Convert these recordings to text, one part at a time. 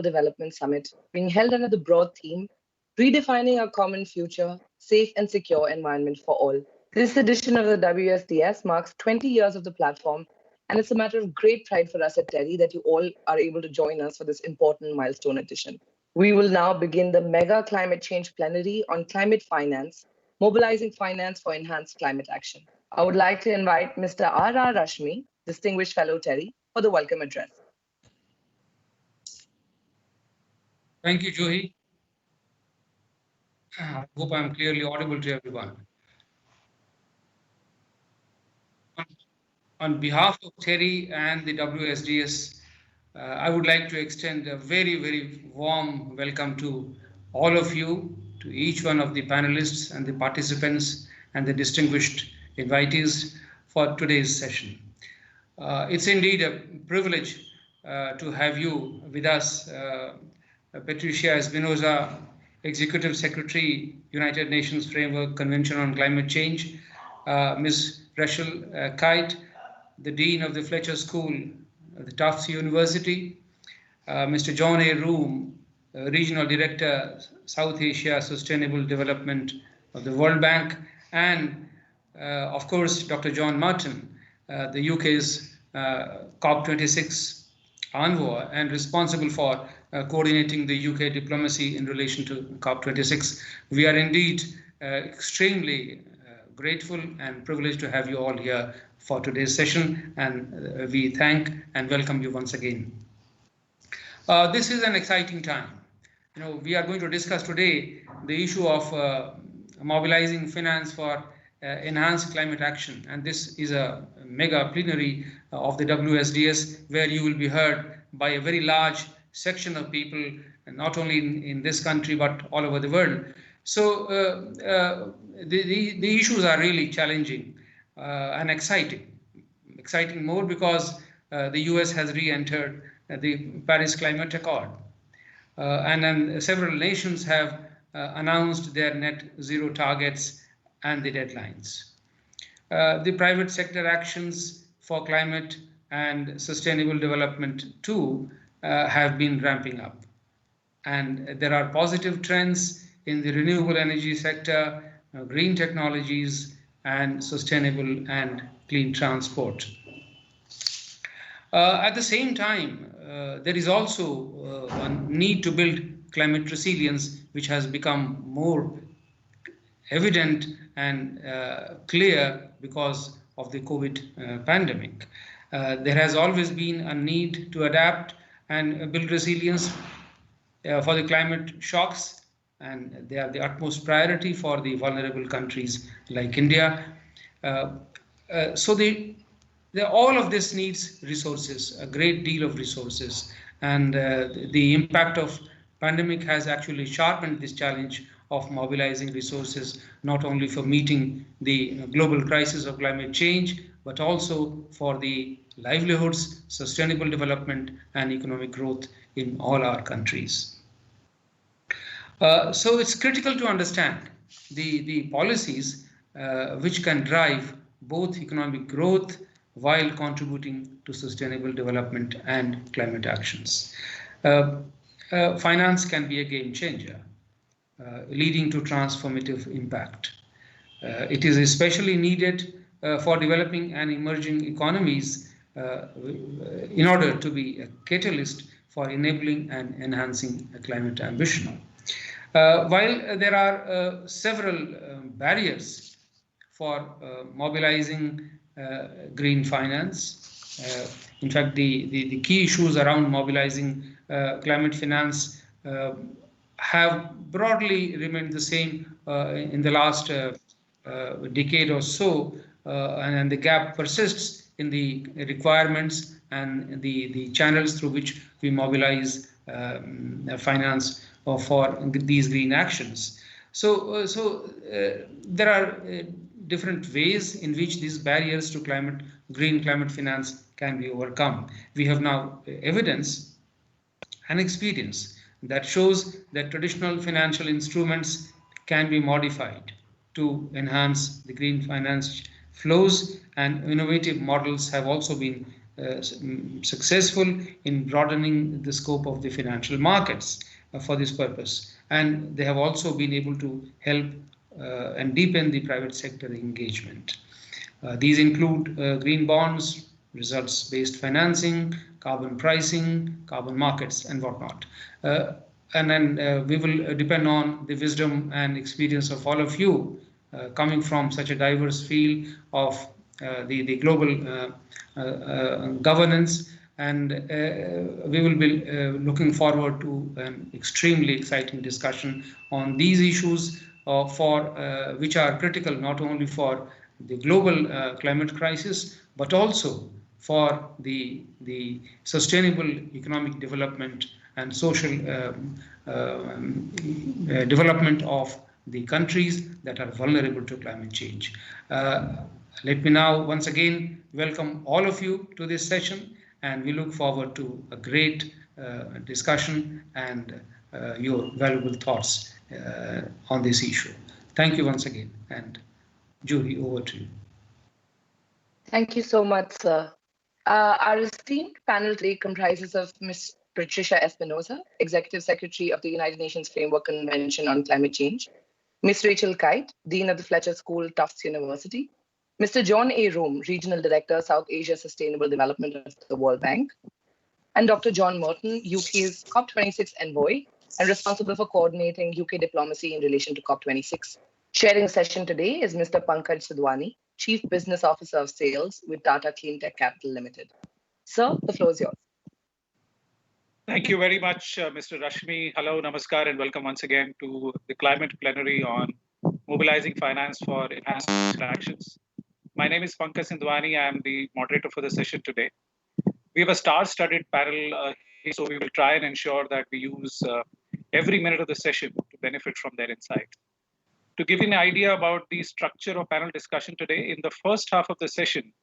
Development Summit being held under the broad theme Redefining a Common Future, Safe and Secure Environment for All. This edition of the WSDS marks 20 years of the platform, and it's a matter of great pride for us at TERI that you all are able to join us for this important milestone edition. We will now begin the mega climate change plenary on climate finance, mobilizing finance for enhanced climate action. I would like to invite Mr. R.R. Rashmi, Distinguished Fellow TERI, for the welcome address. Thank you, Johi. I hope I'm clearly audible to everyone. On behalf of TERI and the WSDS, I would like to extend a very, very warm welcome to all of you, to each one of the panelists and the participants and the distinguished invitees for today's session. It's indeed a privilege to have you with us, Patricia Espinosa, Executive Secretary, United Nations Framework Convention on Climate Change, Ms. Rachel Kite, the Dean of the Fletcher School at the Tufts University, Mr. John A. Roon, Regional Director, South Asia Sustainable Development of the World Bank, and of course, Dr. John Murton, the UK's COP26 envoy and responsible for coordinating the UK diplomacy in relation to COP26. We are indeed extremely grateful and privileged to have you all here for today's session, and we thank and welcome you once again. This is an exciting time. We are going to discuss today the issue of mobilizing finance for enhanced climate action, and this is a mega plenary of the WSDS where you will be heard by a very large section of people, not only in this country but all over the world. So the issues are really challenging and exciting more because the US has re-entered the Paris Climate Accord, and then several nations have announced their net zero targets and the deadlines. The private sector actions for climate and sustainable development too have been ramping up. And there are positive trends in the renewable energy sector, green technologies, and sustainable and clean transport. At the same time, there is also a need to build climate resilience, which has become more evident and clear because of the COVID pandemic. There has always been a need to adapt and build resilience for the climate shocks, and they are the utmost priority for the vulnerable countries like India. So all of this needs resources, a great deal of resources, and the impact of pandemic has actually sharpened this challenge of mobilizing resources, not only for meeting the global crisis of climate change, but also for the livelihoods, sustainable development, and economic growth in all our countries. So it's critical to understand the policies which can drive both economic growth while contributing to sustainable development and climate actions. Finance can be a game changer, leading to transformative impact. It is especially needed for developing and emerging economies in order to be a catalyst for enabling and enhancing a climate ambition. While there are several barriers for mobilizing green finance, in fact, the key issues around mobilizing climate finance have broadly remained the same in the last decade or so, and the gap persists in the requirements and the channels through which we mobilize finance for these green actions. So there are different ways in which these barriers to green climate finance can be overcome. We have now evidence and experience that shows that traditional financial instruments can be modified to enhance the green finance flows, and innovative models have also been successful in broadening the scope of the financial markets for this purpose. And they have also been able to help and deepen the private sector engagement. These include green bonds, results-based financing, carbon pricing, carbon markets, and whatnot. And then we will depend on the wisdom and experience of all of you coming from such a diverse field of the global governance, and we will be looking forward to an extremely exciting discussion on these issues which are critical not only for the global climate crisis, but also for the sustainable economic development and social development of the countries that are vulnerable to climate change. Let me now once again welcome all of you to this session, and we look forward to a great discussion and your valuable thoughts on this issue. Thank you once again, and Julie, over to you. Thank you so much, sir. Our esteemed panel today comprises of Ms. Patricia Espinosa, Executive Secretary of the United Nations Framework Convention on Climate Change, Ms. Rachel Kyte, Dean of the Fletcher School, Tufts University, Mr. John A. Roon, Regional Director, South Asia Sustainable Development of the World Bank, and Dr. John Murton, UK's COP26 envoy and responsible for coordinating UK diplomacy in relation to COP26. Sharing the session today is Mr. Pankaj Batra, Chief Business Officer of Sales with Tata Cleantech Capital Limited. Sir, the floor is yours. Thank you very much, Mr. Rashmi. Hello, namaskar, and welcome once again to the climate plenary on mobilizing finance for enhanced actions. My name is Pankaj Sindwani. I am the moderator for the session today. We have a star-studded panel, so we will try and ensure that we use every minute of the session to benefit from their insight. To give you an idea about the structure of panel discussion today, in the first half of the session,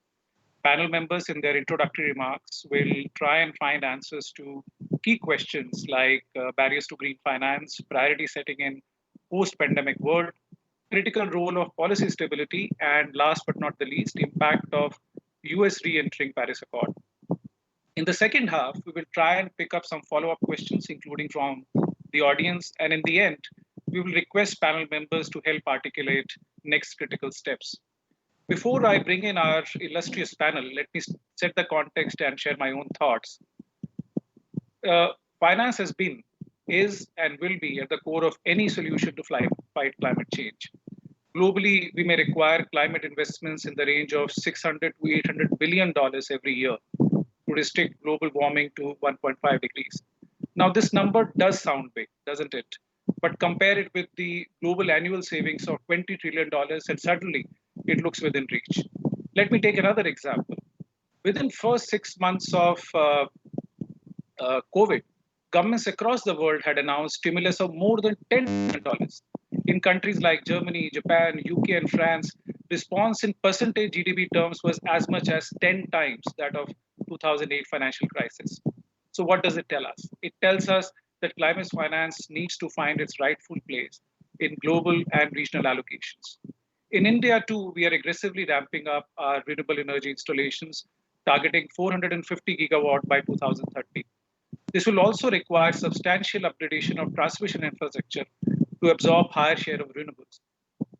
panel members in their introductory remarks will try and find answers to key questions like barriers to green finance, priority setting in post-pandemic world, critical role of policy stability, and last but not the least, impact of US re-entering Paris Accord. In the second half, we will try and pick up some follow-up questions, including from the audience. And in the end, we will request panel members to help articulate next critical steps. Before I bring in our illustrious panel, let me set the context and share my own thoughts. Finance has been, is, and will be at the core of any solution to fight climate change. Globally, we may require climate investments in the range of $600 to $800 billion every year to restrict global warming to 1.5 degrees. Now, this number does sound big, doesn't it? But compare it with the global annual savings of $20 trillion, and suddenly it looks within reach. Let me take another example. Within first 6 months of COVID, governments across the world had announced stimulus of more than $10 billion. In countries like Germany, Japan, UK, and France, response in percentage GDP terms was as much as 10 times that of 2008 financial crisis. So what does it tell us? It tells us that climate finance needs to find its rightful place in global and regional allocations. In India, too, we are aggressively ramping up our renewable energy installations, targeting 450 gigawatt by 2030. This will also require substantial upgradation of transmission infrastructure to absorb higher share of renewables.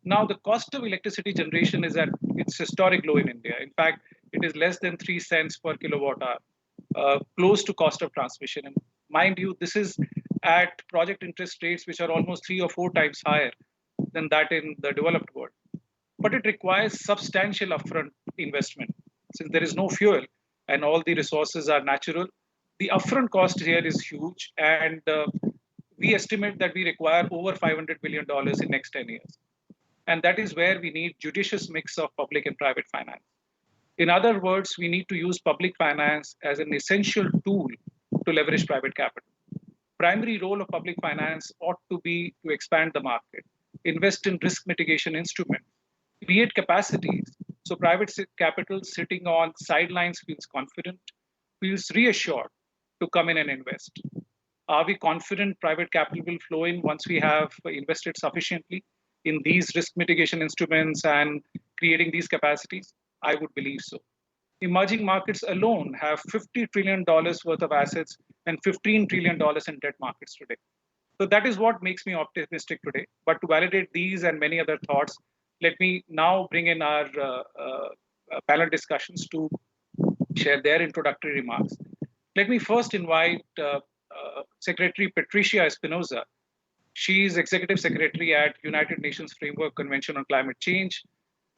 Now, the cost of electricity generation is at its historic low in India. In fact, it is less than 3 cents per kilowatt hour, close to cost of transmission. And mind you, this is at project interest rates which are almost 3 or 4 times higher than that in the developed world. But it requires substantial upfront investment. Since there is no fuel and all the resources are natural, the upfront cost here is huge, and we estimate that we require over $500 billion in next 10 years. And that is where we need judicious mix of public and private finance. In other words, we need to use public finance as an essential tool to leverage private capital. Primary role of public finance ought to be to expand the market, invest in risk mitigation instruments, create capacities so private capital sitting on sidelines feels confident, feels reassured to come in and invest. Are we confident private capital will flow in once we have invested sufficiently in these risk mitigation instruments and creating these capacities? I would believe so. Emerging markets alone have $50 trillion worth of assets and $15 trillion in debt markets today. So that is what makes me optimistic today. But to validate these and many other thoughts, let me now bring in our panel discussions to share their introductory remarks. Let me first invite Secretary Patricia Espinosa. She is Executive Secretary at United Nations Framework Convention on Climate Change.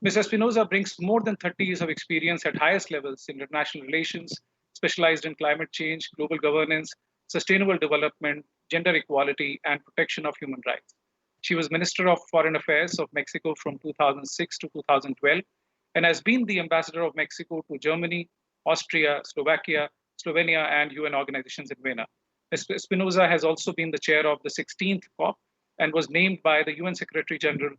Ms. Espinosa brings more than 30 years of experience at highest levels in international relations, specialized in climate change, global governance, sustainable development, gender equality, and protection of human rights. She was Minister of Foreign Affairs of Mexico from 2006 to 2012 and has been the ambassador of Mexico to Germany, Austria, Slovakia, Slovenia, and UN organizations in Vienna. Espinosa has also been the chair of the 16th COP and was named by the UN Secretary General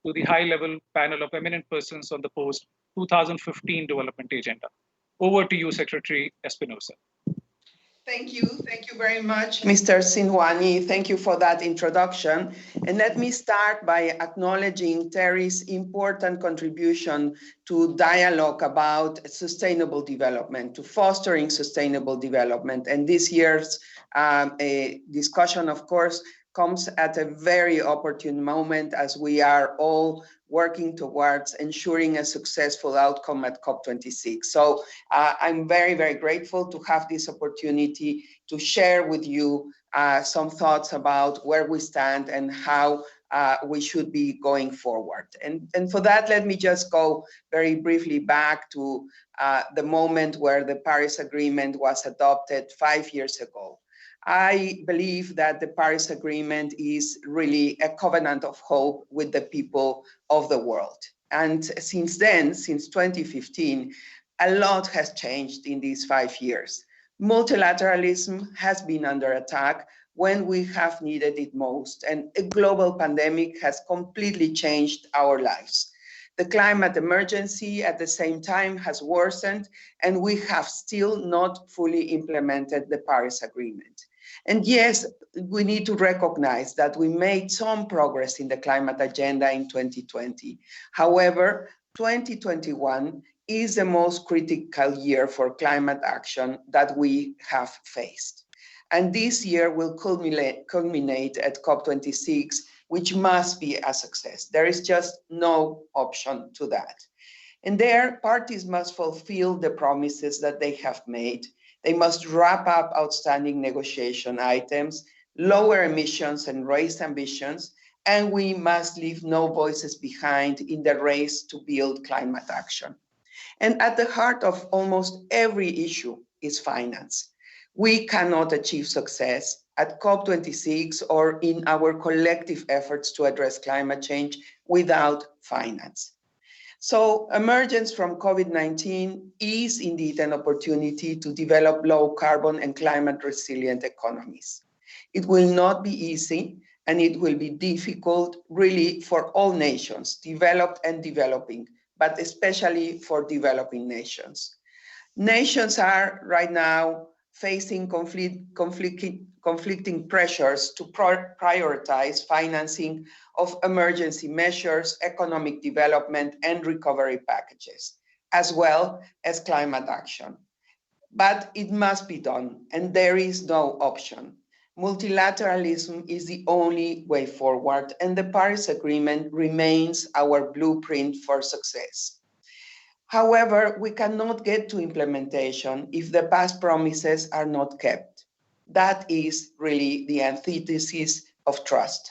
to the high-level panel of eminent persons on the post-2015 development agenda. Over to you, Secretary Espinosa. Thank you. Thank you very much, Mr. Sinwani. Thank you for that introduction. And let me start by acknowledging Terry's important contribution to dialogue about sustainable development, to fostering sustainable development. And this year's discussion, of course, comes at a very opportune moment as we are all working towards ensuring a successful outcome at COP26. So I'm very, very grateful to have this opportunity to share with you some thoughts about where we stand and how we should be going forward. And for that, let me just go very briefly back to the moment where the Paris Agreement was adopted 5 years ago. I believe that the Paris Agreement is really a covenant of hope with the people of the world. And since then, since 2015, a lot has changed in these 5 years. Multilateralism has been under attack when we have needed it most, and a global pandemic has completely changed our lives. The climate emergency at the same time has worsened, and we have still not fully implemented the Paris Agreement. And yes, we need to recognize that we made some progress in the climate agenda in 2020. However, 2021 is the most critical year for climate action that we have faced. And this year will culminate at COP26, which must be a success. There is just no option to that. And there, parties must fulfill the promises that they have made. They must wrap up outstanding negotiation items, lower emissions and raise ambitions, and we must leave no voices behind in the race to build climate action. And at the heart of almost every issue is finance. We cannot achieve success at COP26 or in our collective efforts to address climate change without finance. So emergence from COVID-19 is indeed an opportunity to develop low carbon and climate resilient economies. It will not be easy, and it will be difficult really for all nations, developed and developing, but especially for developing nations. Nations are right now facing conflicting pressures to prioritize financing of emergency measures, economic development, and recovery packages, as well as climate action. But it must be done, and there is no option. Multilateralism is the only way forward, and the Paris Agreement remains our blueprint for success. However, we cannot get to implementation if the past promises are not kept. That is really the antithesis of trust.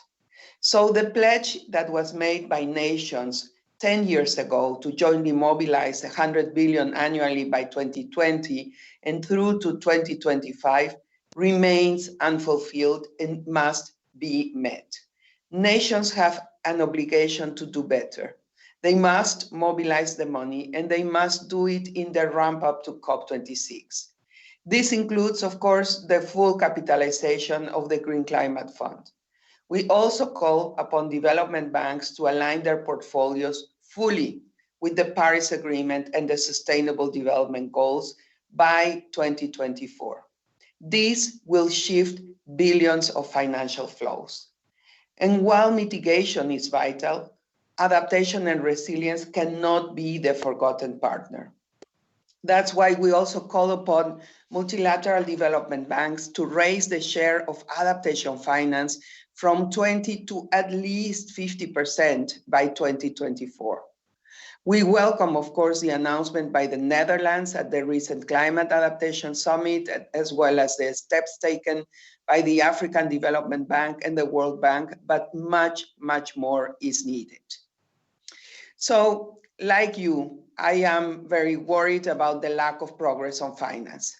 So the pledge that was made by nations 10 years ago to jointly mobilize 100 billion annually by 2020 and through to 2025 remains unfulfilled and must be met. Nations have an obligation to do better. They must mobilize the money, and they must do it in the ramp up to COP26. This includes, of course, the full capitalization of the Green Climate Fund. We also call upon development banks to align their portfolios fully with the Paris Agreement and the Sustainable Development Goals by 2024. This will shift billions of financial flows. And while mitigation is vital, adaptation and resilience cannot be the forgotten partner. That's why we also call upon multilateral development banks to raise the share of adaptation finance from 20 to at least 50% by 2024. We welcome, of course, the announcement by the Netherlands at the recent Climate Adaptation Summit, as well as the steps taken by the African Development Bank and the World Bank, but much, much more is needed. So, like you, I am very worried about the lack of progress on finance.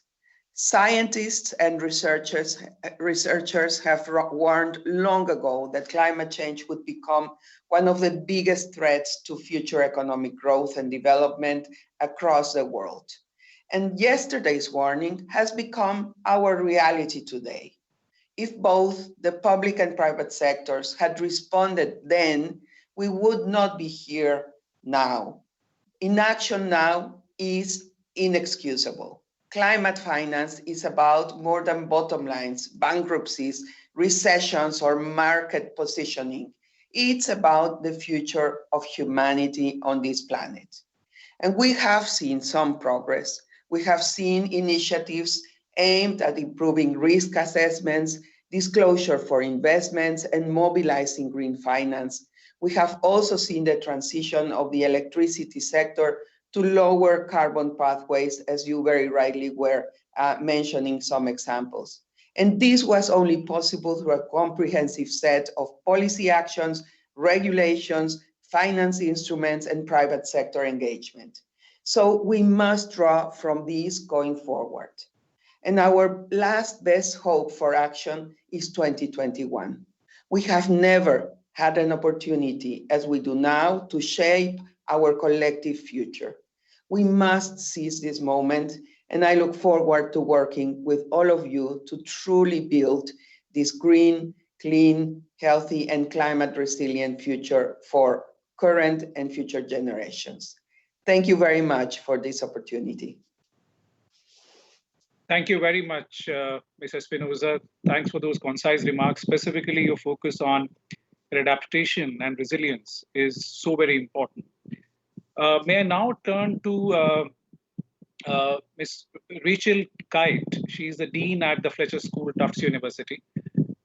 Scientists and researchers have warned long ago that climate change would become one of the biggest threats to future economic growth and development across the world. And yesterday's warning has become our reality today. If both the public and private sectors had responded then, we would not be here now. Inaction now is inexcusable. Climate finance is about more than bottom lines, bankruptcies, recessions, or market positioning. It's about the future of humanity on this planet. And we have seen some progress. We have seen initiatives aimed at improving risk assessments, disclosure for investments, and mobilizing green finance. We have also seen the transition of the electricity sector to lower carbon pathways, as you very rightly were mentioning some examples. And this was only possible through a comprehensive set of policy actions, regulations, finance instruments, and private sector engagement. So we must draw from these going forward. And our last best hope for action is 2021. We have never had an opportunity, as we do now, to shape our collective future. We must seize this moment, and I look forward to working with all of you to truly build this green, clean, healthy, and climate resilient future for current and future generations. Thank you very much for this opportunity. Thank you very much, Ms. Espinosa. Thanks for those concise remarks. Specifically, your focus on adaptation and resilience is so very important. May I now turn to Ms. Rachel Kite. She's the Dean at the Fletcher School at Tufts University.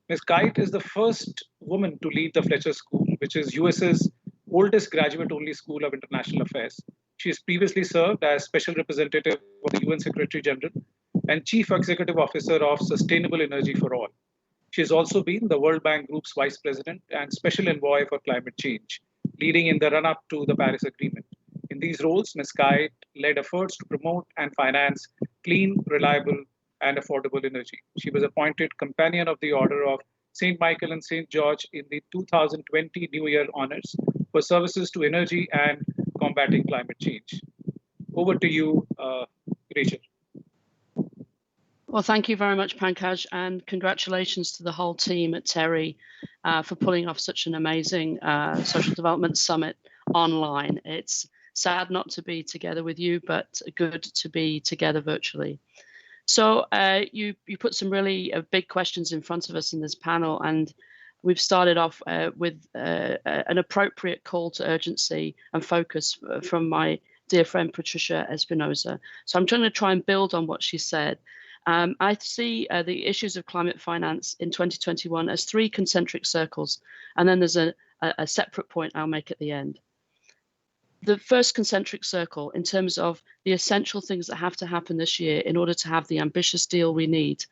Ms. Kite is the first woman to lead the Fletcher School, which is US's oldest graduate-only school of international affairs. She has previously served as Special Representative of the UN Secretary General and Chief Executive Officer of Sustainable Energy for All. She has also been the World Bank Group's Vice President and Special Envoy for Climate Change, leading in the run-up to the Paris Agreement. In these roles, Ms. Kite led efforts to promote and finance clean, reliable, and affordable energy. She was appointed Companion of the Order of St. Michael and St. George in the 2020 New Year honors for services to energy and combating climate change. Over to you, Rachel. Well, thank you very much, Pankaj, and congratulations to the whole team at TERI for pulling off such an amazing social development summit online. It's sad not to be together with you, but good to be together virtually. So you put some really big questions in front of us in this panel, and we've started off with an appropriate call to urgency and focus from my dear friend Patricia Espinosa. So I'm trying to try and build on what she said. I see the issues of climate finance in 2021 as 3 concentric circles, and then there's a separate point I'll make at the end. The first concentric circle, in terms of the essential things that have to happen this year in order to have the ambitious deal we need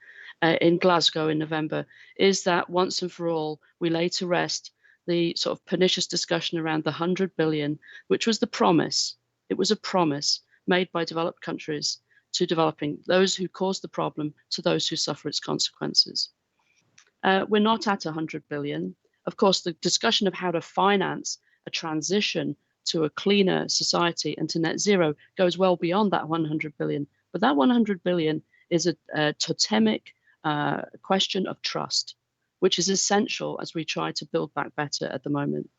in Glasgow in November, is that once and for all, we lay to rest the sort of pernicious discussion around the 100 billion, which was the promise. It was a promise made by developed countries to developing, those who caused the problem to those who suffer its consequences. We're not at 100 billion. Of course, the discussion of how to finance a transition to a cleaner society and to net zero goes well beyond that 100 billion. But that 100 billion is a totemic question of trust, which is essential as we try to build back better at the moment.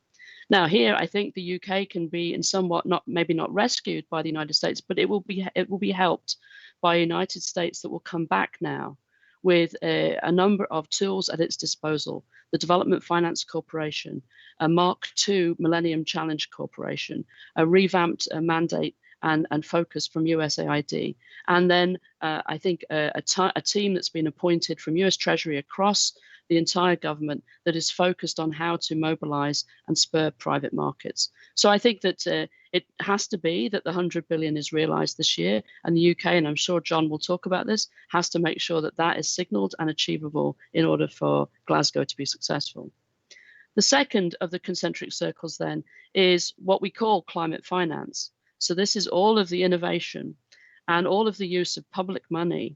Now, here, I think the UK can be in somewhat maybe not rescued by the United States, but it will be helped by a United States that will come back now with a number of tools at its disposal: the Development Finance Corporation, a Mark II Millennium Challenge Corporation, a revamped mandate and focus from USAID. And then I think a team that's been appointed from US Treasury across the entire government that is focused on how to mobilize and spur private markets. So I think that it has to be that the 100 billion is realized this year, and the UK, and I'm sure John will talk about this, has to make sure that that is signaled and achievable in order for Glasgow to be successful. The second of the concentric circles then is what we call climate finance. So this is all of the innovation and all of the use of public money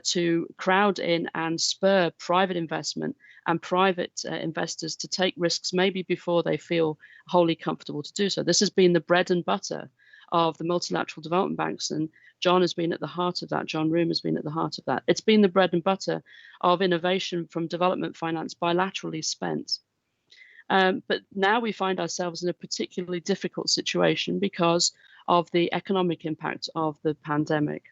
to crowd in and spur private investment and private investors to take risks maybe before they feel wholly comfortable to do so. This has been the bread and butter of the multilateral development banks, and John has been at the heart of that. John Roon has been at the heart of that. It's been the bread and butter of innovation from development finance bilaterally spent. But now we find ourselves in a particularly difficult situation because of the economic impact of the pandemic.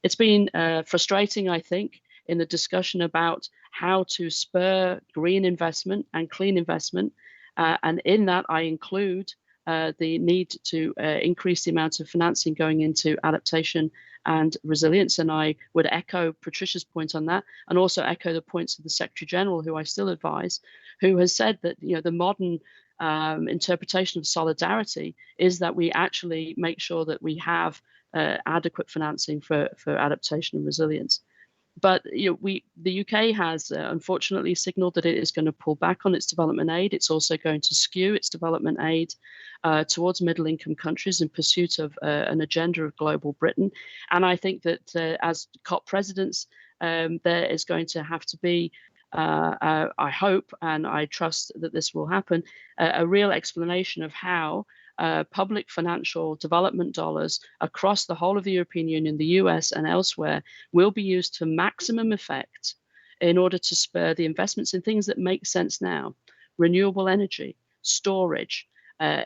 It's been frustrating, I think, in the discussion about how to spur green investment and clean investment. And in that, I include the need to increase the amount of financing going into adaptation and resilience. And I would echo Patricia's point on that, and also echo the points of the Secretary General, who I still advise, who has said that the modern interpretation of solidarity is that we actually make sure that we have adequate financing for adaptation and resilience. But the UK has unfortunately signaled that it is going to pull back on its development aid. It's also going to skew its development aid towards middle-income countries in pursuit of an agenda of global Britain. And I think that as COP presidents, there is going to have to be, I hope and I trust that this will happen, a real explanation of how public financial development dollars across the whole of the European Union, the US and elsewhere will be used to maximum effect in order to spur the investments in things that make sense now: renewable energy, storage,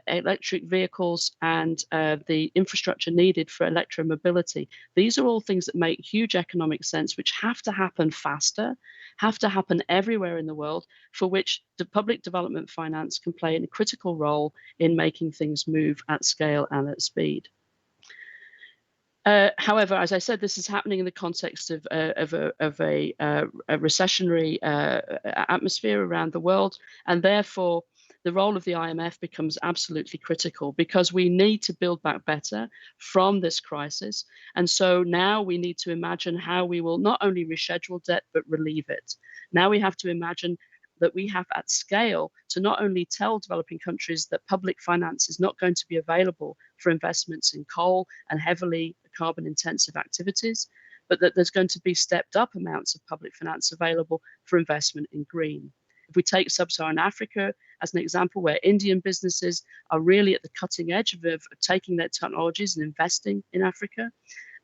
electric vehicles, and the infrastructure needed for electromobility. These are all things that make huge economic sense, which have to happen faster, have to happen everywhere in the world, for which the public development finance can play a critical role in making things move at scale and at speed. However, as I said, this is happening in the context of a recessionary atmosphere around the world, and therefore the role of the IMF becomes absolutely critical, because we need to build back better from this crisis. And so now we need to imagine how we will not only reschedule debt, but relieve it. Now we have to imagine that we have at scale to not only tell developing countries that public finance is not going to be available for investments in coal and heavily carbon intensive activities, but that there's going to be stepped up amounts of public finance available for investment in green. If we take sub-Saharan Africa as an example, where Indian businesses are really at the cutting edge of taking their technologies and investing in Africa,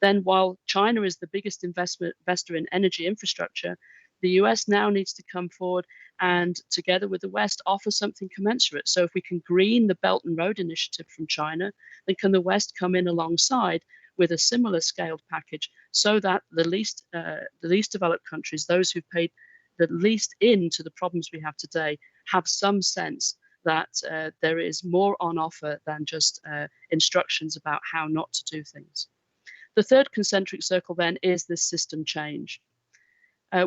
then while China is the biggest investor in energy infrastructure, the US now needs to come forward and, together with the West, offer something commensurate. So if we can green the Belt and Road Initiative from China, then can the West come in alongside with a similar scaled package, so that the least developed countries, those who've paid the least into the problems we have today, have some sense that there is more on offer than just instructions about how not to do things. The third concentric circle then is this system change.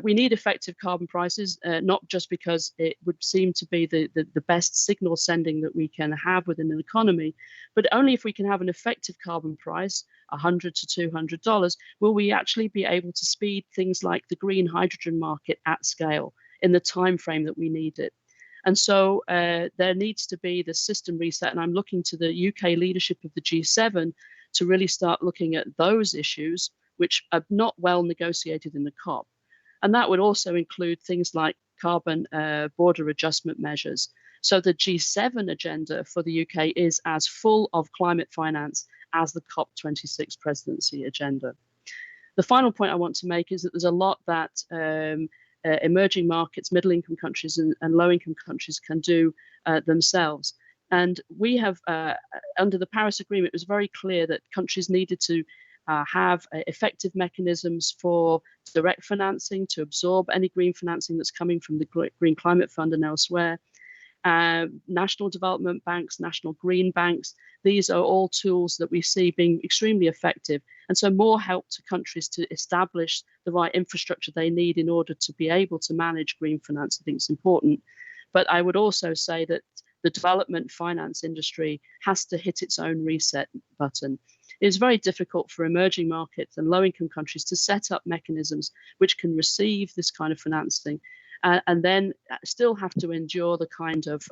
We need effective carbon prices, not just because it would seem to be the best signal sending that we can have within an economy, but only if we can have an effective carbon price, $100 to $200, will we actually be able to speed things like the green hydrogen market at scale in the time frame that we need it. And so there needs to be the system reset, and I'm looking to the UK leadership of the G7 to really start looking at those issues, which are not well negotiated in the COP. And that would also include things like carbon border adjustment measures. So the G7 agenda for the UK is as full of climate finance as the COP26 presidency agenda. The final point I want to make is that there's a lot that emerging markets, middle-income countries and low-income countries can do themselves. And we have, under the Paris Agreement, it was very clear that countries needed to have effective mechanisms for direct financing to absorb any green financing that's coming from the Green Climate Fund and elsewhere. National development banks, national green banks. These are all tools that we see being extremely effective. And so more help to countries to establish the right infrastructure they need in order to be able to manage green finance, I think is important. But I would also say that the development finance industry has to hit its own reset button. It's very difficult for emerging markets and low-income countries to set up mechanisms which can receive this kind of financing and then still have to endure the kind of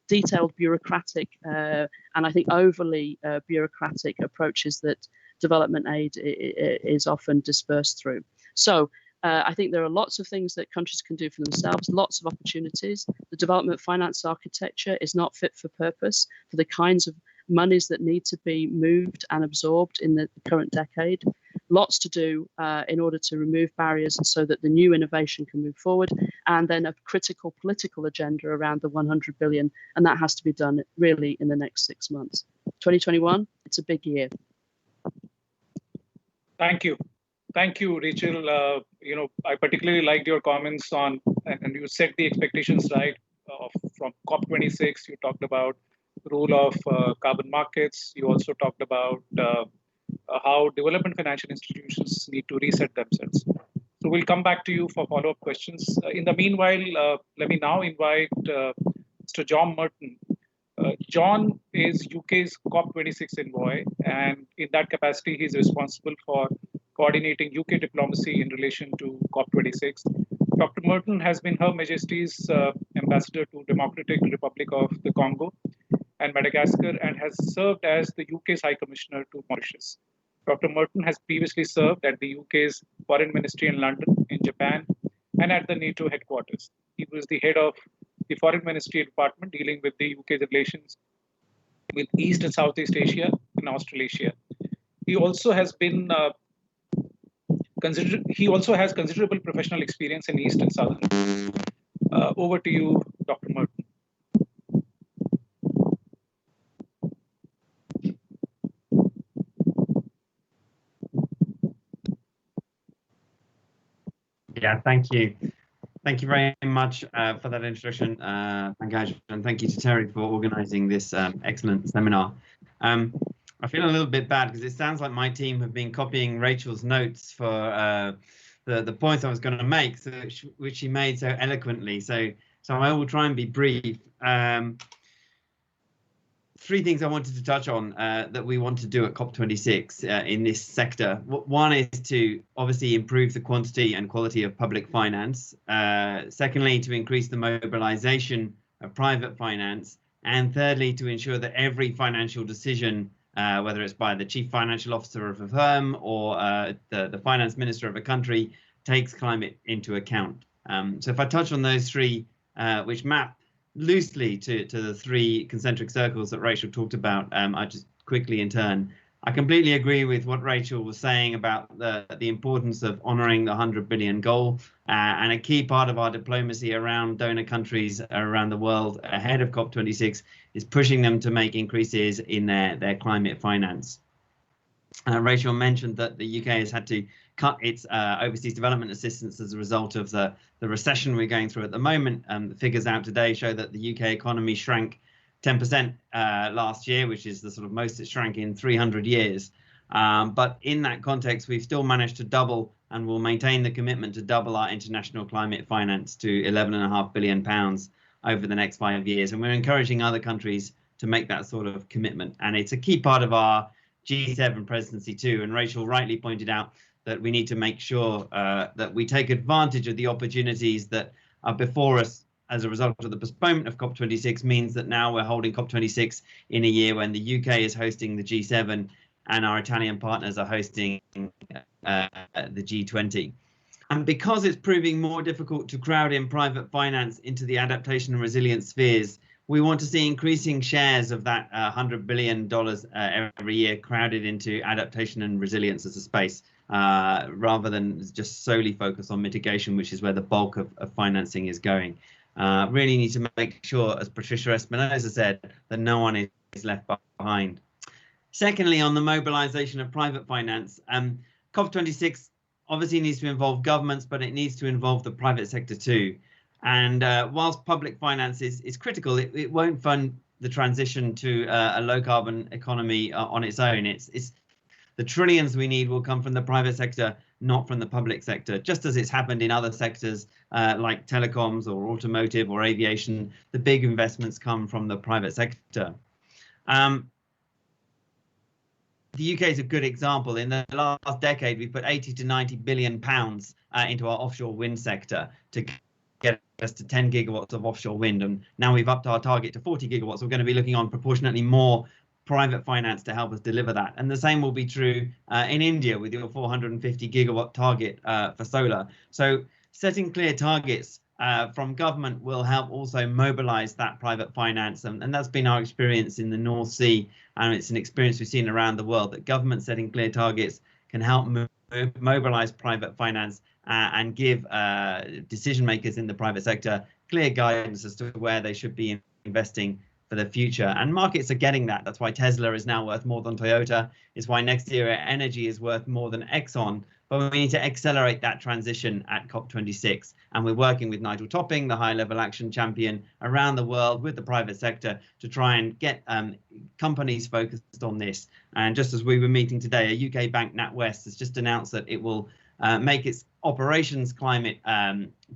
detailed bureaucratic and I think overly bureaucratic approaches that development aid is often dispersed through. So I think there are lots of things that countries can do for themselves, lots of opportunities. The development finance architecture is not fit for purpose for the kinds of monies that need to be moved and absorbed in the current decade. Lots to do in order to remove barriers so that the new innovation can move forward, and then a critical political agenda around the 100 billion, and that has to be done really in the next 6 months. 2021, it's a big year. Thank you. Thank you, Rachel. I particularly liked your comments on, and you set the expectations right from COP26. You talked about the role of carbon markets. You also talked about how development financial institutions need to reset themselves. So we'll come back to you for follow-up questions. In the meanwhile, let me now invite Mr. John Murton. John is UK's COP26 envoy, and in that capacity, he's responsible for coordinating UK diplomacy in relation to COP26. Dr. Murton has been Her Majesty's ambassador to Democratic Republic of the Congo and Madagascar and has served as the UK's High Commissioner to Mauritius. Dr. Murton has previously served at the UK's Foreign Ministry in London, in Japan, and at the NATO headquarters. He was the head of the Foreign Ministry department dealing with the UK's relations with East and Southeast Asia and Australasia. He also has been has considerable professional experience in East and Southern. Over to you, Dr. Murton. Yeah, thank you. Thank you very much for that introduction, Pankaj, and thank you to Terry for organising this excellent seminar. I feel a little bit bad because it sounds like my team have been copying Rachel's notes for the points I was going to make, which she made so eloquently. So I will try and be brief. Three things I wanted to touch on that we want to do at COP26 in this sector. One is to obviously improve the quantity and quality of public finance. Secondly, to increase the mobilization of private finance. And thirdly, to ensure that every financial decision, whether it's by the chief financial officer of a firm or the finance minister of a country, takes climate into account. So if I touch on those three, which map loosely to the three concentric circles that Rachel talked about, I just quickly in turn. I completely agree with what Rachel was saying about the importance of honouring the 100 billion goal, and a key part of our diplomacy around donor countries around the world ahead of COP26 is pushing them to make increases in their climate finance. Rachel mentioned that the UK has had to cut its overseas development assistance as a result of the recession we're going through at the moment. The figures out today show that the UK economy shrank 10% last year, which is the sort of most it shrank in 300 years. But in that context, we've still managed to double and will maintain the commitment to double our international climate finance to £11.5 billion over the next 5 years. And we're encouraging other countries to make that sort of commitment. And it's a key part of our G7 presidency too. And Rachel rightly pointed out that we need to make sure that we take advantage of the opportunities that are before us as a result of the postponement of COP26 means that now we're holding COP26 in a year when the UK is hosting the G7 and our Italian partners are hosting the G20. And because it's proving more difficult to crowd in private finance into the adaptation and resilience spheres, we want to see increasing shares of that $100 billion every year crowded into adaptation and resilience as a space, rather than just solely focus on mitigation, which is where the bulk of financing is going. Really need to make sure, as Patricia Espinosa said, that no one is left behind. Secondly, on the mobilization of private finance, COP26 obviously needs to involve governments, but it needs to involve the private sector too. And whilst public finance is critical, it won't fund the transition to a low carbon economy on its own. It's the trillions we need will come from the private sector, not from the public sector, just as it's happened in other sectors like telecoms or automotive or aviation. The big investments come from the private sector. The UK is a good example. In the last decade, we put 80 to 90 billion pounds into our offshore wind sector to get us to 10 gigawatts of offshore wind. And now we've upped our target to 40 gigawatts. We're going to be looking on proportionately more private finance to help us deliver that. And the same will be true in India with your 450 gigawatt target for solar. So setting clear targets from government will help also mobilize that private finance. And that's been our experience in the North Sea. And it's an experience we've seen around the world, that government setting clear targets can help mobilize private finance and give decision makers in the private sector clear guidance as to where they should be investing for the future. And markets are getting that. That's why Tesla is now worth more than Toyota. It's why Next Era Energy is worth more than Exxon. But we need to accelerate that transition at COP26. And we're working with Nigel Topping, the high level action champion around the world with the private sector to try and get companies focused on this. And just as we were meeting today, a UK bank, NatWest, has just announced that it will make its operations climate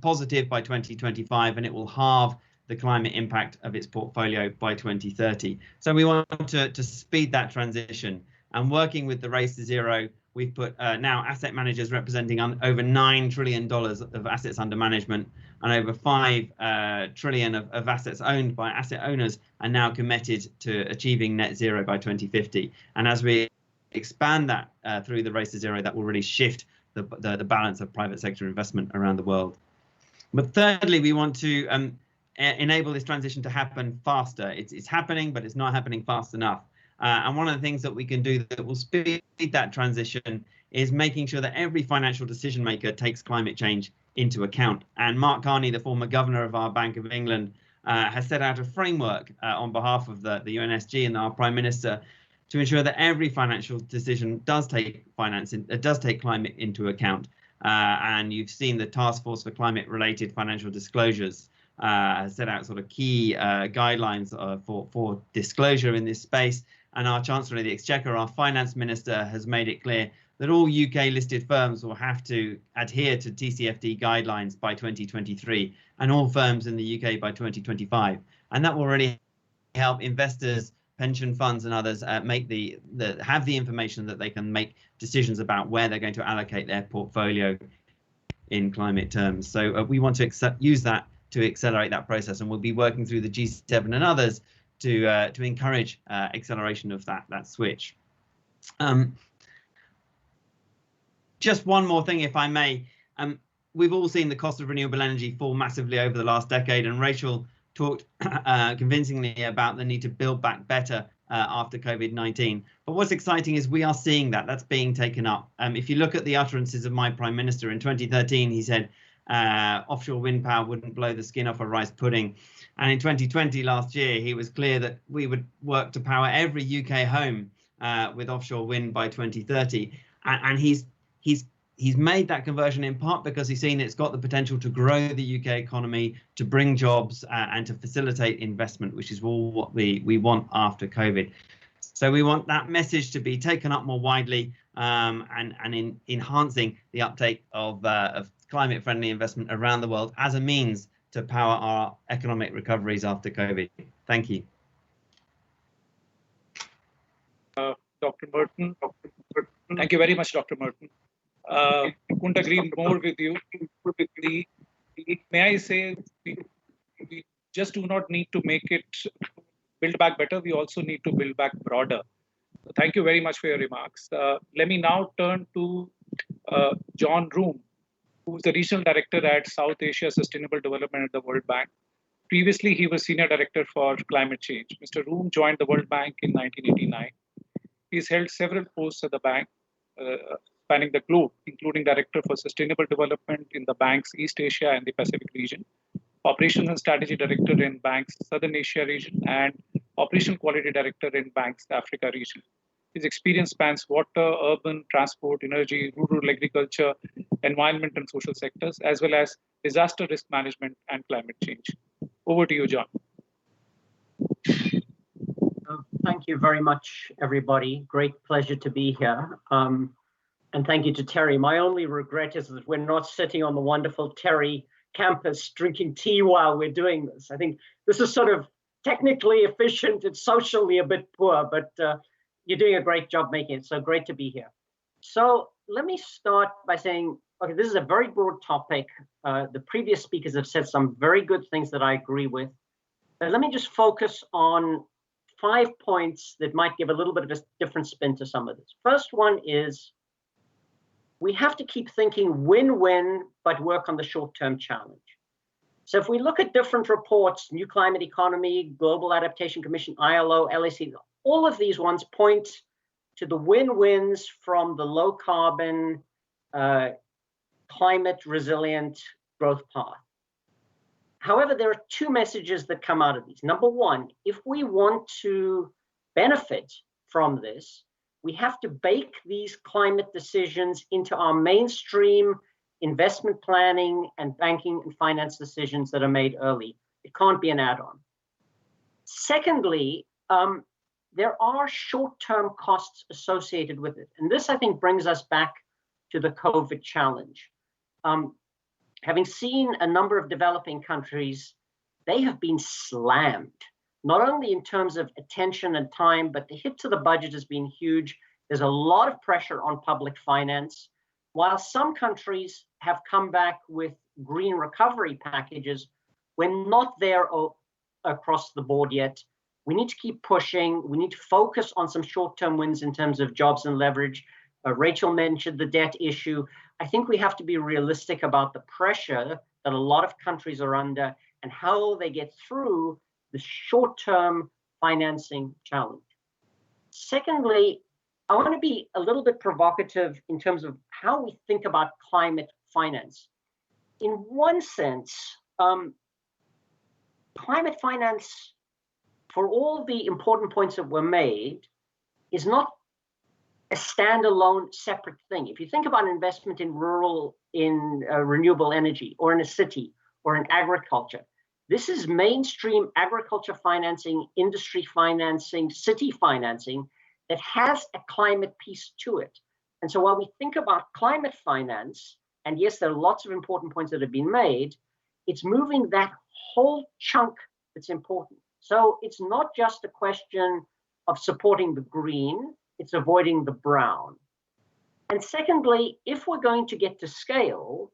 positive by 2025, and it will halve the climate impact of its portfolio by 2030. So we want to speed that transition. And working with the Race to Zero, we've put now asset managers representing over $9 trillion of assets under management and over $5 trillion of assets owned by asset owners are now committed to achieving net zero by 2050. And as we expand that through the Race to Zero, that will really shift the balance of private sector investment around the world. But thirdly, we want to enable this transition to happen faster. It's happening, but it's not happening fast enough. And one of the things that we can do that will speed that transition is making sure that every financial decision maker takes climate change into account. And Mark Carney, the former governor of our Bank of England, has set out a framework on behalf of the UNSG and our Prime Minister to ensure that every financial decision does take climate into account. And you've seen the Task Force for Climate-Related Financial Disclosures has set out sort of key guidelines for disclosure in this space. And our Chancellor of the Exchequer, our Finance Minister, has made it clear that all UK listed firms will have to adhere to TCFD guidelines by 2023 and all firms in the UK by 2025. And that will really help investors, pension funds and others have the information that they can make decisions about where they're going to allocate their portfolio in climate terms. So we want to use that to accelerate that process, and we'll be working through the G7 and others to encourage acceleration of that switch. Just one more thing, if I may. We've all seen the cost of renewable energy fall massively over the last decade, and Rachel talked convincingly about the need to build back better after COVID-19. But what's exciting is we are seeing that's being taken up. If you look at the utterances of my Prime Minister in 2013, he said offshore wind power wouldn't blow the skin off a rice pudding. And in 2020, last year, he was clear that we would work to power every UK home with offshore wind by 2030. And he's made that conversion in part because he's seen it's got the potential to grow the UK economy, to bring jobs and to facilitate investment, which is all what we want after COVID. So we want that message to be taken up more widely and in enhancing the uptake of climate-friendly investment around the world as a means to power our economic recoveries after COVID. Thank you. Dr. Murton. Thank you very much, Dr. Murton. I couldn't agree more with you. May I say, we just do not need to make it build back better. We also need to build back broader. So thank you very much for your remarks. Let me now turn to John Roon, who's the Regional Director at South Asia Sustainable Development at the World Bank. Previously, he was Senior Director for Climate Change. Mr. Roon joined the World Bank in 1989. He's held several posts at the bank, spanning the globe, including Director for Sustainable Development in the bank's East Asia and the Pacific region, Operations and Strategy Director in bank's Southern Asia region, and Operational Quality Director in bank's Africa region. His experience spans water, urban, transport, energy, rural agriculture, environment and social sectors, as well as disaster risk management, and climate change. Over to you, John. Thank you very much, everybody. Great pleasure to be here. And thank you to Terry. My only regret is that we're not sitting on the wonderful Terry campus drinking tea while we're doing this. I think this is sort of technically efficient. It's socially a bit poor, but you're doing a great job making it. So great to be here. So let me start by saying, okay, this is a very broad topic. The previous speakers have said some very good things that I agree with. But let me just focus on 5 points that might give a little bit of a different spin to some of this. First one is, we have to keep thinking win-win, but work on the short-term challenge. So if we look at different reports, New Climate Economy, Global Adaptation Commission, ILO, LAC, all of these ones point to the win-wins from the low-carbon, climate-resilient growth path. However, there are two messages that come out of these. Number one, if we want to benefit from this, we have to bake these climate decisions into our mainstream investment planning and banking and finance decisions that are made early. It can't be an add-on. Secondly, there are short-term costs associated with it. And this, I think, brings us back to the COVID challenge. Having seen a number of developing countries, they have been slammed, not only in terms of attention and time, but the hit to the budget has been huge. There's a lot of pressure on public finance. While some countries have come back with green recovery packages, we're not there across the board yet. We need to keep pushing. We need to focus on some short-term wins in terms of jobs and leverage. Rachel mentioned the debt issue. I think we have to be realistic about the pressure that a lot of countries are under and how they get through the short-term financing challenge. Secondly, I want to be a little bit provocative in terms of how we think about climate finance. In one sense, climate finance, for all the important points that were made, is not a standalone separate thing. If you think about investment in renewable energy, or in a city, or in agriculture, this is mainstream agriculture financing, industry financing, city financing that has a climate piece to it. And so while we think about climate finance, and yes, there are lots of important points that have been made, it's moving that whole chunk that's important. So it's not just a question of supporting the green, it's avoiding the brown. And secondly, if we're going to get to scale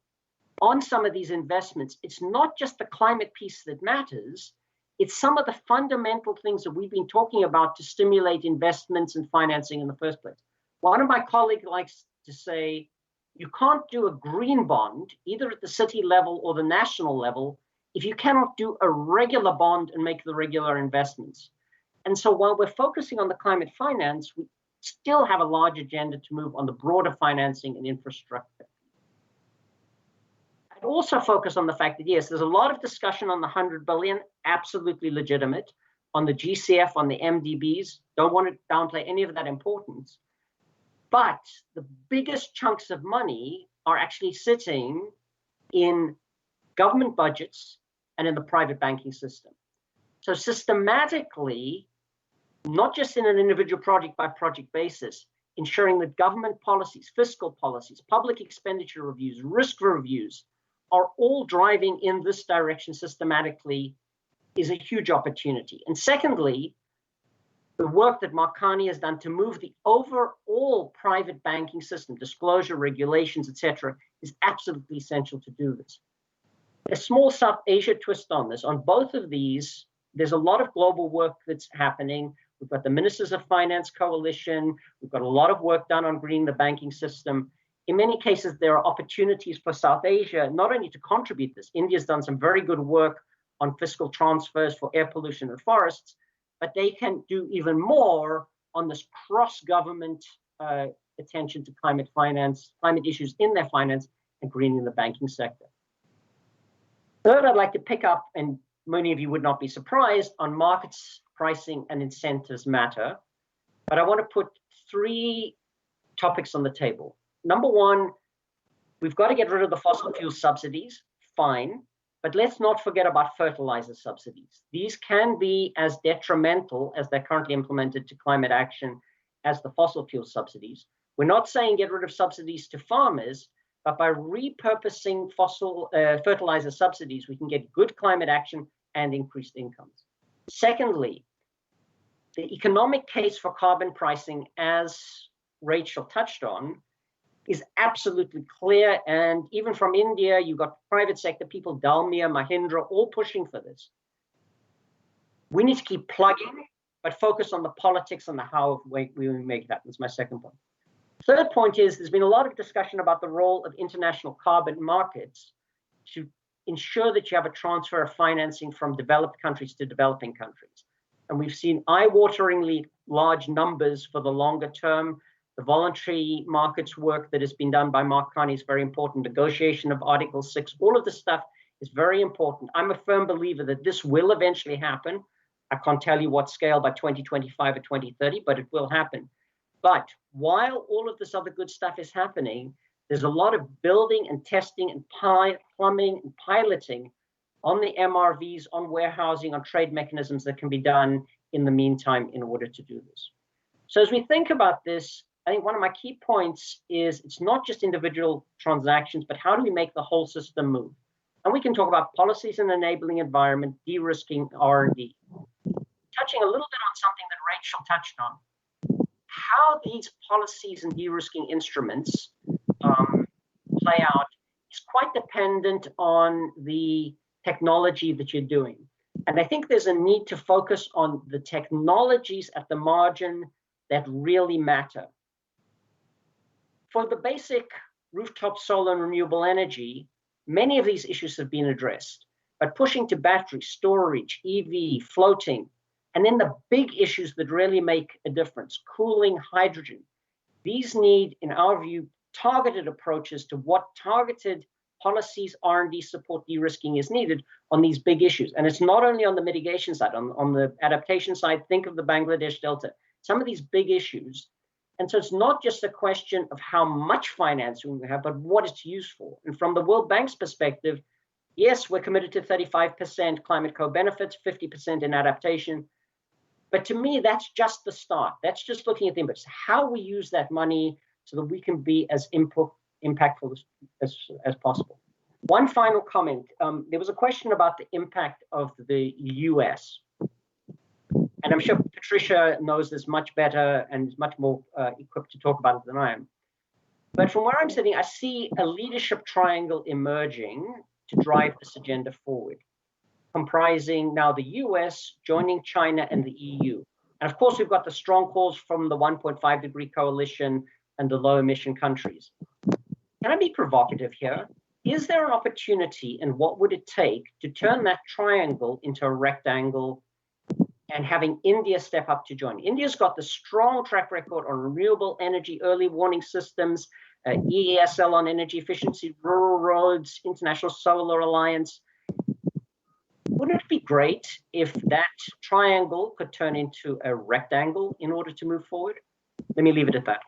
on some of these investments, it's not just the climate piece that matters, it's some of the fundamental things that we've been talking about to stimulate investments and financing in the first place. One of my colleagues likes to say, you can't do a green bond, either at the city level or the national level, if you cannot do a regular bond and make the regular investments. And so while we're focusing on the climate finance, we still have a large agenda to move on the broader financing and infrastructure. I'd also focus on the fact that, yes, there's a lot of discussion on the 100 billion, absolutely legitimate, on the GCF, on the MDBs, don't want to downplay any of that importance. But the biggest chunks of money are actually sitting in government budgets and in the private banking system. So systematically, not just in an individual project by project basis, ensuring that government policies, fiscal policies, public expenditure reviews, risk reviews are all driving in this direction systematically is a huge opportunity. And secondly, the work that Makani has done to move the overall private banking system, disclosure, regulations, etc., is absolutely essential to do this. A small South Asia twist on this. On both of these, there's a lot of global work that's happening. We've got the Ministers of Finance Coalition. We've got a lot of work done on greening the banking system. In many cases, there are opportunities for South Asia not only to contribute this. India's done some very good work on fiscal transfers for air pollution and forests, but they can do even more on this cross-government attention to climate finance, climate issues in their finance, and greening the banking sector. Third, I'd like to pick up, and many of you would not be surprised, on markets, pricing, and incentives matter. But I want to put 3 topics on the table. Number one, we've got to get rid of the fossil fuel subsidies. fine, but let's not forget about fertilizer subsidies. These can be as detrimental as they're currently implemented to climate action as the fossil fuel subsidies. We're not saying get rid of subsidies to farmers, but by repurposing fertilizer subsidies, we can get good climate action and increased incomes. Secondly, the economic case for carbon pricing, as Rachel touched on, is absolutely clear. And even from India, you've got private sector people, Dalmia, Mahindra, all pushing for this. We need to keep plugging, but focus on the politics and the how we make that. That's my second point. Third point is there's been a lot of discussion about the role of international carbon markets to ensure that you have a transfer of financing from developed countries to developing countries. And we've seen eye-wateringly large numbers for the longer term. The voluntary markets work that has been done by Mark Carney is very important. Negotiation of Article 6, all of this stuff is very important. I'm a firm believer that this will eventually happen. I can't tell you what scale by 2025 or 2030, but it will happen. But while all of this other good stuff is happening, there's a lot of building and testing and plumbing and piloting on the MRVs, on warehousing, on trade mechanisms that can be done in the meantime in order to do this. So as we think about this, I think one of my key points is it's not just individual transactions, but how do we make the whole system move? And we can talk about policies and enabling environment, de-risking R&D. Touching a little bit on something that Rachel touched on, how these policies and de-risking instruments play out is quite dependent on the technology that you're doing. And I think there's a need to focus on the technologies at the margin that really matter. For the basic rooftop solar and renewable energy, many of these issues have been addressed, but pushing to battery, storage, EV, floating, and then the big issues that really make a difference, cooling, hydrogen. These need, in our view, targeted approaches to what targeted policies, R&D support, de-risking is needed on these big issues. And it's not only on the mitigation side, on the adaptation side, think of the Bangladesh Delta, some of these big issues. And so it's not just a question of how much financing we have, but what it's used for. And from the World Bank's perspective, yes, we're committed to 35% climate co-benefits, 50% in adaptation. But to me, that's just the start. That's just looking at the inputs, how we use that money so that we can be as impactful as possible. One final comment. There was a question about the impact of the US. And I'm sure Patricia knows this much better and is much more equipped to talk about it than I am. But from where I'm sitting, I see a leadership triangle emerging to drive this agenda forward, comprising now the US joining China and the EU. And of course, we've got the strong calls from the 1.5 degree coalition and the low emission countries. Can I be provocative here? Is there an opportunity, and what would it take to turn that triangle into a rectangle and having India step up to join? India's got the strong track record on renewable energy, early warning systems, EESL on energy efficiency, rural roads, International Solar Alliance. Wouldn't it be great if that triangle could turn into a rectangle in order to move forward? Let me leave it at that.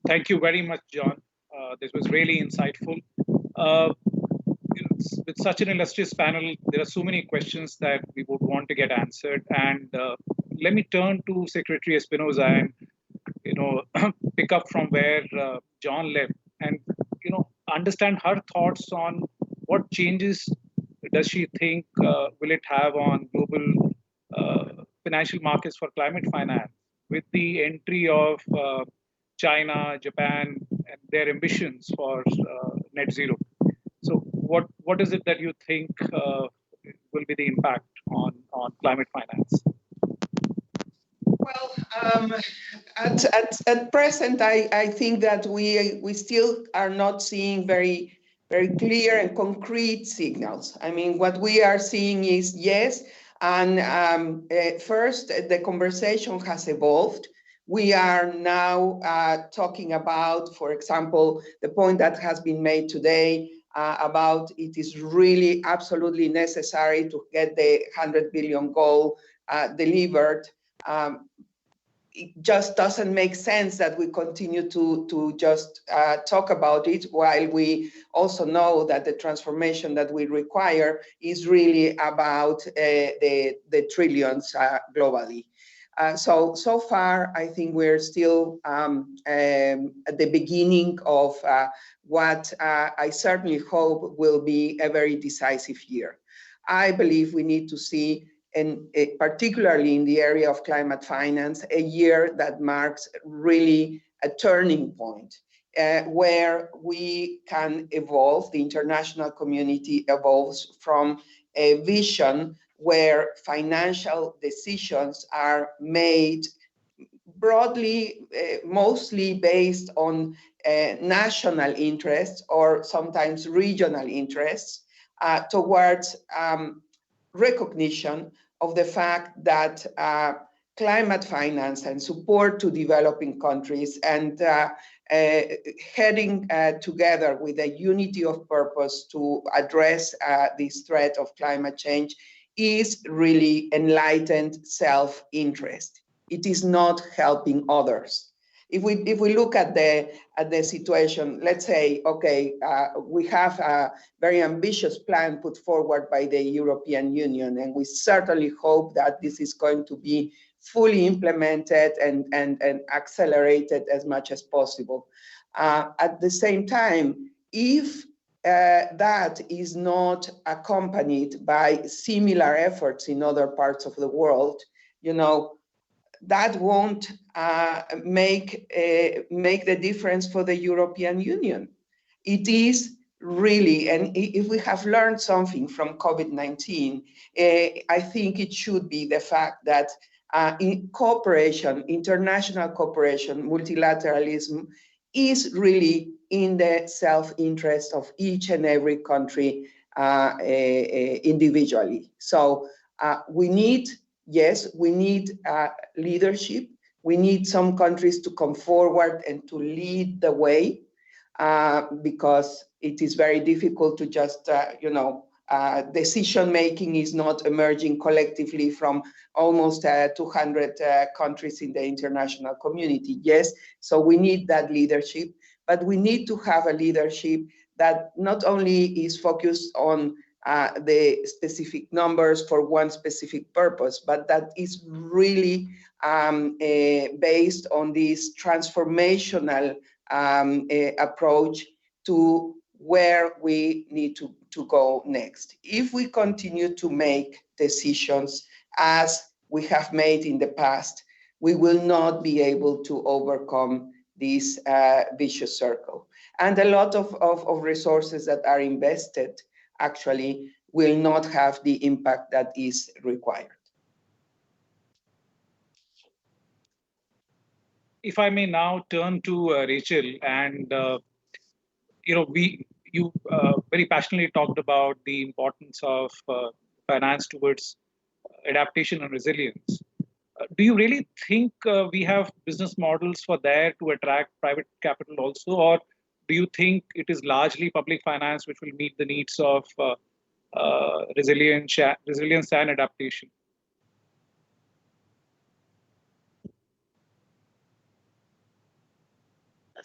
Thank you very much, John. This was really insightful. With such an illustrious panel, there are so many questions that we would want to get answered. And let me turn to Secretary Espinosa and pick up from where John left, and understand her thoughts on what changes does she think will it have on global financial markets for climate finance with the entry of China, Japan, and their ambitions for net zero. So what is it that you think will be the impact on climate finance? Well, at present, I think that we still are not seeing very clear and concrete signals. I mean, what we are seeing is yes, and first the conversation has evolved. We are now talking about, for example, the point that has been made today about it is really absolutely necessary to get the 100 billion goal delivered. it just doesn't make sense that we continue to just talk about it, while we also know that the transformation that we require is really about the trillions globally. So far, I think we're still at the beginning of what I certainly hope will be a very decisive year. I believe we need to see, and particularly in the area of climate finance, a year that marks really a turning point where we can evolve, the international community evolves from a vision where financial decisions are made broadly, mostly based on national interests or sometimes regional interests, towards recognition of the fact that climate finance and support to developing countries and heading together with a unity of purpose to address this threat of climate change is really enlightened self-interest. It is not helping others. If we look at the situation, let's say, okay, we have a very ambitious plan put forward by the European Union, and we certainly hope that this is going to be fully implemented and accelerated as much as possible. At the same time, if that is not accompanied by similar efforts in other parts of the world, you know, that won't make the difference for the European Union. It is really, and if we have learned something from COVID-19, I think it should be the fact that in cooperation, international cooperation, multilateralism is really in the self-interest of each and every country individually. So we need, yes, we need leadership. We need some countries to come forward and to lead the way, because it is very difficult to just, decision-making is not emerging collectively from almost 200 countries in the international community. Yes, so we need that leadership, but we need to have a leadership that not only is focused on the specific numbers for one specific purpose, but that is really based on this transformational approach to where we need to go next. If we continue to make decisions as we have made in the past, we will not be able to overcome this vicious circle. And a lot of resources that are invested actually will not have the impact that is required. If I may now turn to Rachel, and you very passionately talked about the importance of finance towards adaptation and resilience. Do you really think we have business models for there to attract private capital also, or do you think it is largely public finance which will meet the needs of resilience and adaptation?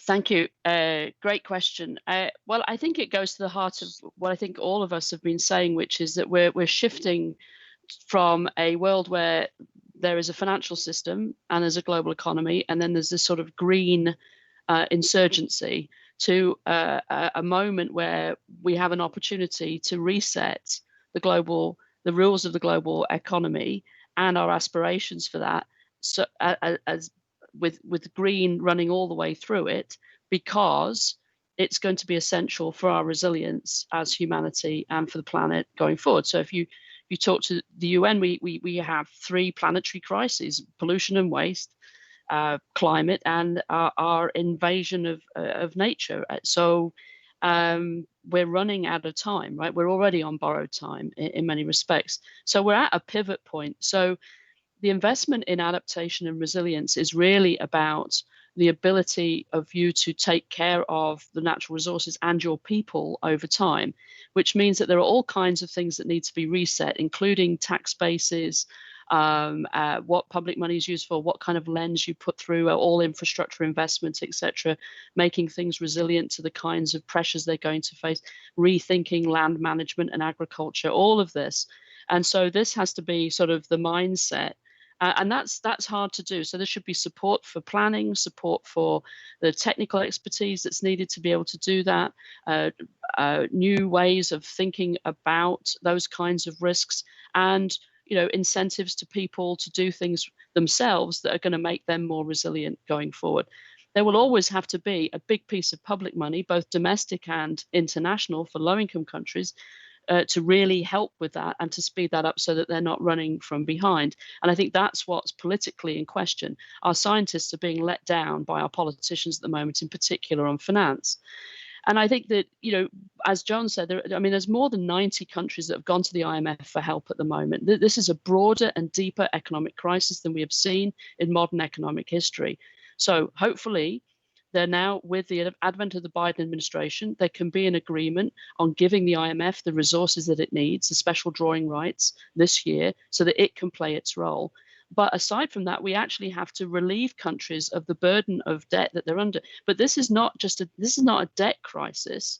Thank you. Great question. Well, I think it goes to the heart of what I think all of us have been saying, which is that we're shifting from a world where there is a financial system and there's a global economy, and then there's this sort of green insurgency, to a moment where we have an opportunity to reset the rules of the global economy and our aspirations for that, so as with green running all the way through it, because it's going to be essential for our resilience as humanity and for the planet going forward. So if you talk to the UN, we have 3 planetary crises: pollution and waste, climate, and our invasion of nature. So we're running out of time, right? We're already on borrowed time in many respects. So we're at a pivot point. So the investment in adaptation and resilience is really about the ability of you to take care of the natural resources and your people over time, which means that there are all kinds of things that need to be reset, including tax bases, what public money is used for, what kind of lens you put through all infrastructure investments, etc., making things resilient to the kinds of pressures they're going to face, rethinking land management and agriculture, all of this. And so this has to be sort of the mindset. And that's hard to do. So there should be support for planning, support for the technical expertise that's needed to be able to do that, new ways of thinking about those kinds of risks, and incentives to people to do things themselves that are going to make them more resilient going forward. There will always have to be a big piece of public money, both domestic and international, for low-income countries, to really help with that and to speed that up so that they're not running from behind. And I think that's what's politically in question. Our scientists are being let down by our politicians at the moment, in particular on finance. And I think that, as John said, there's more than 90 countries that have gone to the IMF for help at the moment. This is a broader and deeper economic crisis than we have seen in modern economic history. So hopefully, they're now, with the advent of the Biden administration, there can be an agreement on giving the IMF the resources that it needs, the special drawing rights this year, so that it can play its role. But aside from that, we actually have to relieve countries of the burden of debt that they're under. But this is not a debt crisis.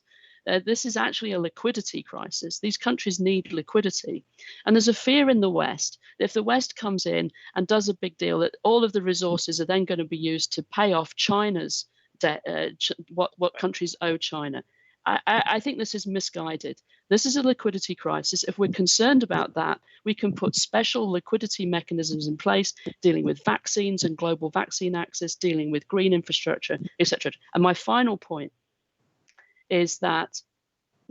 This is actually a liquidity crisis. These countries need liquidity. And there's a fear in the West that if the West comes in and does a big deal, that all of the resources are then going to be used to pay off China's debt, what countries owe China. I think this is misguided. This is a liquidity crisis. If we're concerned about that, we can put special liquidity mechanisms in place, dealing with vaccines and global vaccine access, dealing with green infrastructure, etc. And my final point is that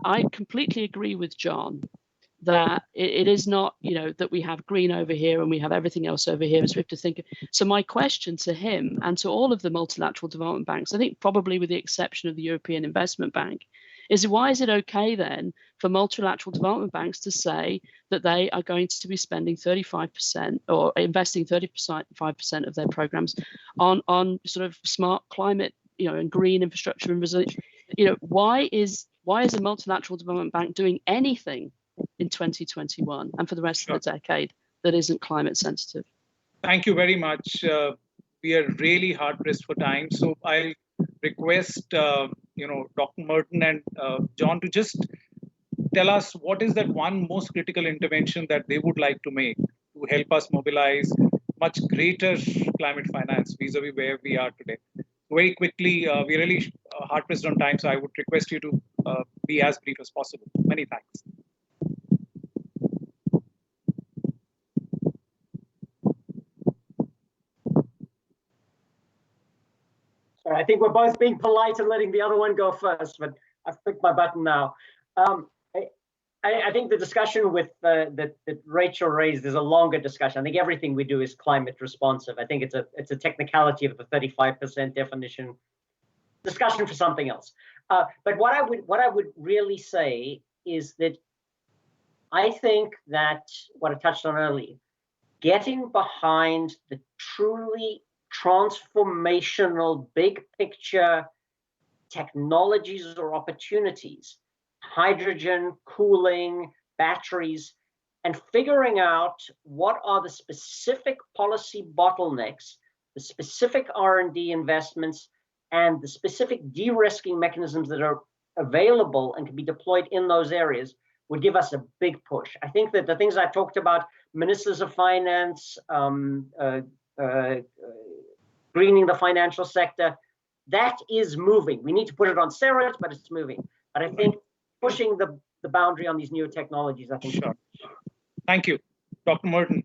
I completely agree with John that it is not, that we have green over here and we have everything else over here. So we have to think. So my question to him and to all of the multilateral development banks, I think probably with the exception of the European Investment Bank, is why is it okay then for multilateral development banks to say that they are going to be spending 35% or investing 35% of their programs on sort of smart climate, and green infrastructure and resilience? Why is a multilateral development bank doing anything in 2021 and for the rest of the decade that isn't climate sensitive? Thank you very much. We are really hard pressed for time, so I'll request Dr. Murton and John to just tell us what is that one most critical intervention that they would like to make to help us mobilize much greater climate finance vis-a-vis where we are today. Very quickly, we're really hard pressed on time, so I would request you to be as brief as possible. Many thanks. I think we're both being polite and letting the other one go first, but I've clicked my button now. I think the discussion with that Rachel raised is a longer discussion. I think everything we do is climate responsive. I think it's a technicality of the 35% definition. Discussion for something else. But what I would really say is that I think that what I touched on earlier, getting behind the truly transformational big picture technologies or opportunities, hydrogen, cooling, batteries, and figuring out what are the specific policy bottlenecks, the specific R&D investments, and the specific de-risking mechanisms that are available and can be deployed in those areas would give us a big push. I think that the things I talked about, ministers of finance, greening the financial sector, that is moving. We need to put it on steroids, but it's moving. But I think pushing the boundary on these newer technologies, I think. Sure. Thank you. Dr. Murton.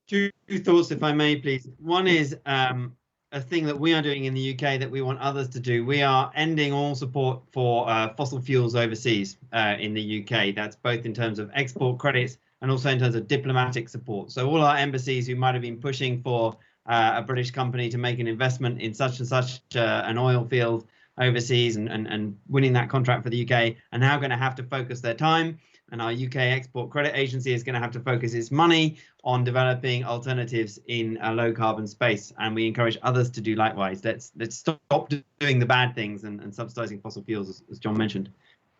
Two thoughts, if I may, please. One is a thing that we are doing in the UK that we want others to do. We are ending all support for fossil fuels overseas in the UK. That's both in terms of export credits and also in terms of diplomatic support. So all our embassies who might have been pushing for a British company to make an investment in such and such an oil field overseas and winning that contract for the UK are now going to have to focus their time, and our UK Export Credit Agency is going to have to focus its money on developing alternatives in a low carbon space, and we encourage others to do likewise. Let's stop doing the bad things and subsidizing fossil fuels, as John mentioned.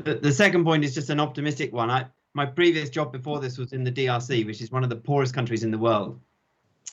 The second point is just an optimistic one. My previous job before this was in the DRC, which is one of the poorest countries in the world.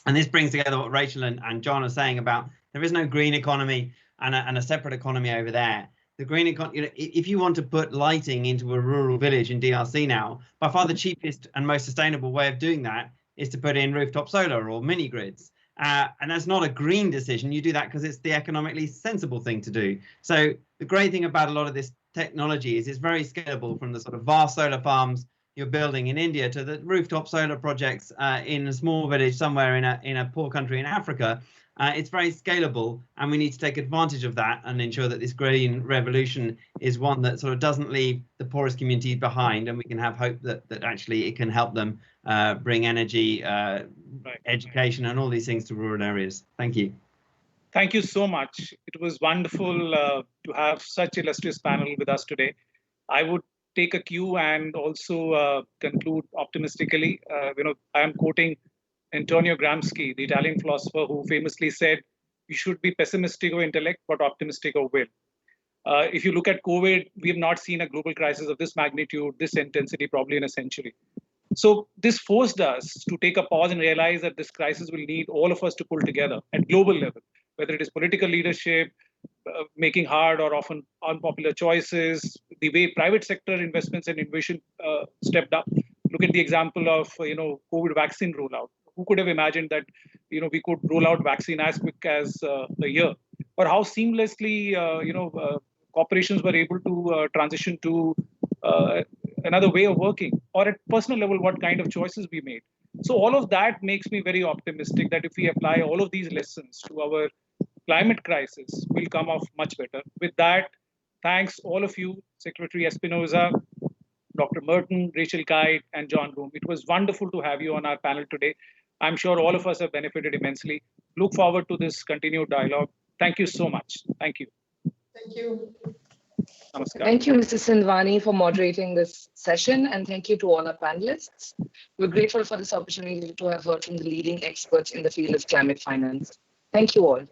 And this brings together what Rachel and John are saying about there is no green economy and a separate economy over there. The green economy, if you want to put lighting into a rural village in DRC now, by far the cheapest and most sustainable way of doing that is to put in rooftop solar or mini grids. And that's not a green decision. You do that because it's the economically sensible thing to do. So the great thing about a lot of this technology is it's very scalable, from the sort of vast solar farms you're building in India to the rooftop solar projects in a small village somewhere in a poor country in Africa. It's very scalable, and we need to take advantage of that and ensure that this green revolution is one that sort of doesn't leave the poorest community behind, and we can have hope that actually it can help them bring energy, education, and all these things to rural areas. Thank you. Thank you so much. It was wonderful to have such illustrious panel with us today. I would take a cue and also conclude optimistically. I am quoting Antonio Gramsci, the Italian philosopher, who famously said, "You should be pessimistic of intellect, but optimistic of will." If you look at COVID, we have not seen a global crisis of this magnitude, this intensity, probably in a century. So this forced us to take a pause and realize that this crisis will need all of us to pull together at global level, whether it is political leadership, making hard or often unpopular choices, the way private sector investments and innovation stepped up. Look at the example of COVID vaccine rollout. Who could have imagined that we could roll out vaccine as quick as a year, or how seamlessly corporations were able to transition to another way of working, or at personal level, what kind of choices we made. So all of that makes me very optimistic that if we apply all of these lessons to our climate crisis, we'll come off much better. With that, thanks all of you, Secretary Espinosa, Dr. Murton, Rachel Kite, and John Roon. It was wonderful to have you on our panel today. I'm sure all of us have benefited immensely. Look forward to this continued dialogue. Thank you so much. Thank you. Thank you. Namaskar. Thank you, Mrs. Sindhwani, for moderating this session, and thank you to all our panelists. We're grateful for this opportunity to have heard from the leading experts in the field of climate finance. Thank you all.